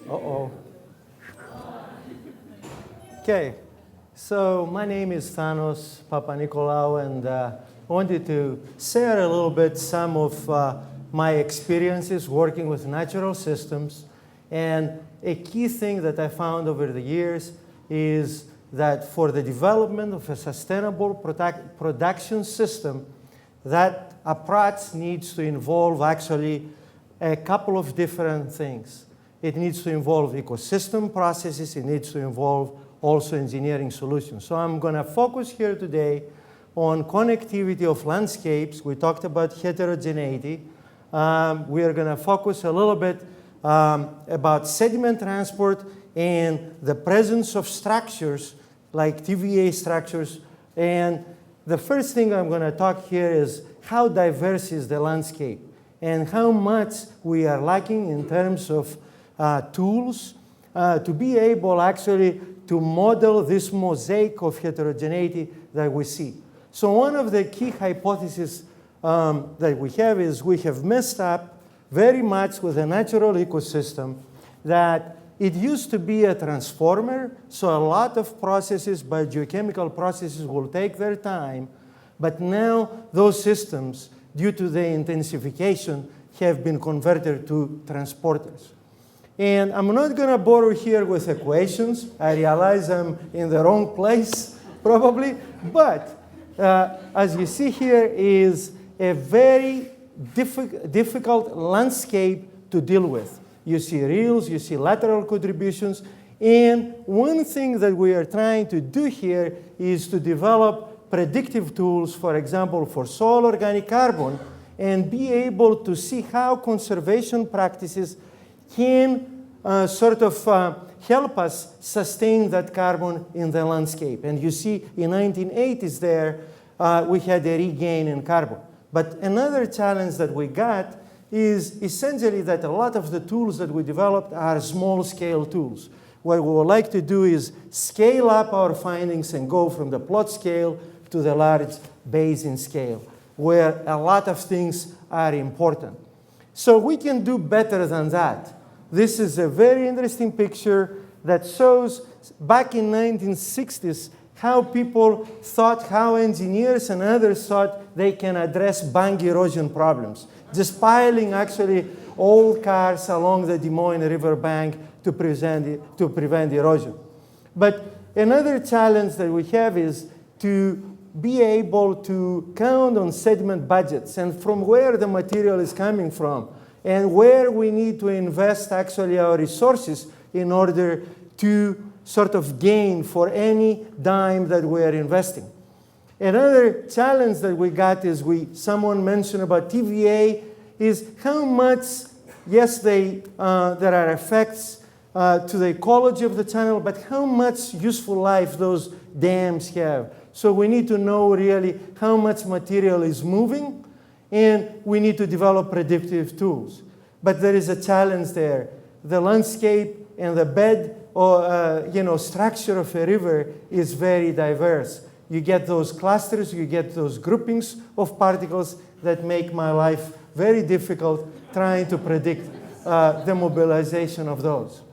Uh-oh. Okay, so my name is Thanos Papanicolaou, and I wanted to share a little bit some of my experiences working with natural systems. And a key thing that I found over the years is that for the development of a sustainable production system, that approach needs to involve actually a couple of different things. It needs to involve ecosystem processes. It needs to involve also engineering solutions. So I'm going to focus here today on connectivity of landscapes. We talked about heterogeneity. We are going to focus a little bit about sediment transport and the presence of structures like TVA structures. And the first thing I'm going to talk here is how diverse is the landscape and how much we are lacking in terms of tools to be able actually to model this mosaic of heterogeneity that we see. So one of the key hypotheses that we have is we have messed up very much with a natural ecosystem that it used to be a transformer, so a lot of processes, biogeochemical processes, will take their time, but now those systems, due to the intensification, have been converted to transporters. And I'm not going to bore here with equations. I realize I'm in the wrong place, probably. But as you see here is a very difficult landscape to deal with. You see reals, you see lateral contributions. And one thing that we are trying to do here is to develop predictive tools, for example, for soil organic carbon, and be able to see how conservation practices can help us sustain that carbon in the landscape. And you see in 1980s there, we had a regain in carbon. But another challenge that we got is essentially that a lot of the tools that we developed are small-scale tools. What we would like to do is scale up our findings and go from the plot scale to the large basin scale, where a lot of things are important. So we can do better than that. This is a very interesting picture that shows back in 1960s how people thought, how engineers and others thought they can address bank erosion problems. Just piling actually old cars along the Des Moines River bank to prevent erosion. But another challenge that we have is to be able to count on sediment budgets and from where the material is coming from and where we need to invest actually our resources in order to sort of gain for any dime that we are investing. Another challenge that we got is someone mentioned about TVA is how much, yes, there are effects to the ecology of the channel, but how much useful life those dams have. So we need to know really how much material is moving, and we need to develop predictive tools. But there is a challenge there. The landscape and the bed or structure of a river is very diverse. You get those clusters, you get those groupings of particles that make my life very difficult trying to predict the mobilization of those.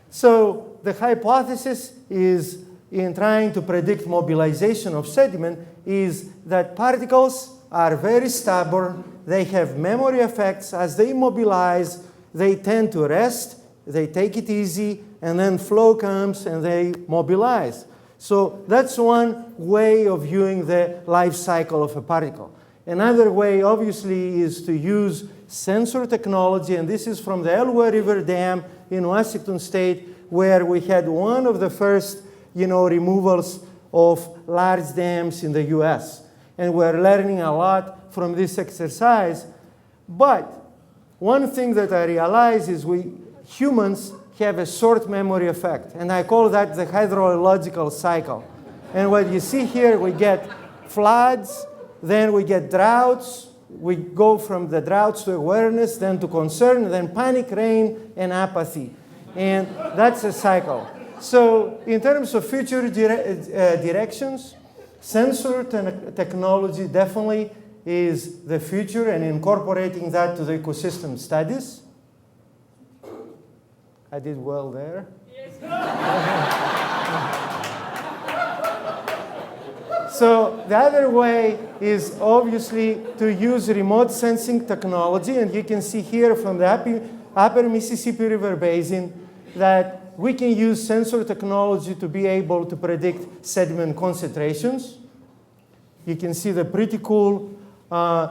So the hypothesis is in trying to predict mobilization of sediment is that particles are very stubborn. They have memory effects. As they mobilize, they tend to rest. They take it easy, and then flow comes, and they mobilize. So that's one way of viewing the life cycle of a particle. Another way, obviously, is to use sensor technology, and this is from the Elwha River Dam in Washington State, where we had one of the first removals of large dams in the US. And we're learning a lot from this exercise. But one thing that I realize is humans have a short memory effect. And I call that the hydrological cycle. And what you see here, we get floods, then we get droughts. We go from the droughts to awareness, then to concern, then panic, rain, and apathy. And that's a cycle. So in terms of future directions, sensor technology definitely is the future, and incorporating that to the ecosystem studies. I did well there. So the other way is obviously to use remote sensing technology, and you can see here from the upper Mississippi River Basin that we can use sensor technology to be able to predict sediment concentrations. You can see the pretty cool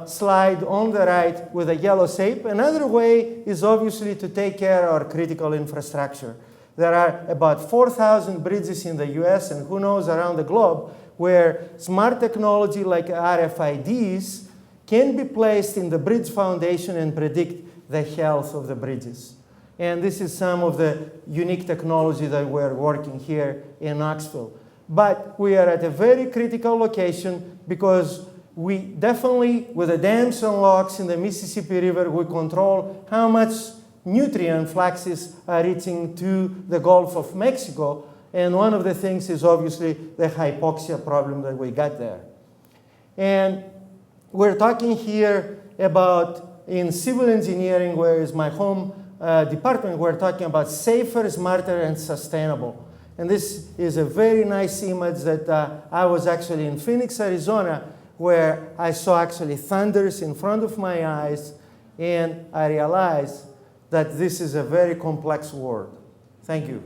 slide on the right with a yellow shape. Another way is obviously to take care of our critical infrastructure. There are about 4,000 bridges in the US and who knows around the globe where smart technology like RFIDs can be placed in the bridge foundation and predict the health of the bridges. And this is some of the unique technology that we're working here in Knoxville. But we are at a very critical location because we definitely, with the dams and locks in the Mississippi River, we control how much nutrient fluxes are reaching to the Gulf of Mexico. And one of the things is obviously the hypoxia problem that we got there. And we're talking here about, in civil engineering, where is my home department, we're talking about safer, smarter, and sustainable. And this is a very nice image that I was actually in Phoenix, Arizona, where I saw actually thunders in front of my eyes, and I realized that this is a very complex world. Thank you.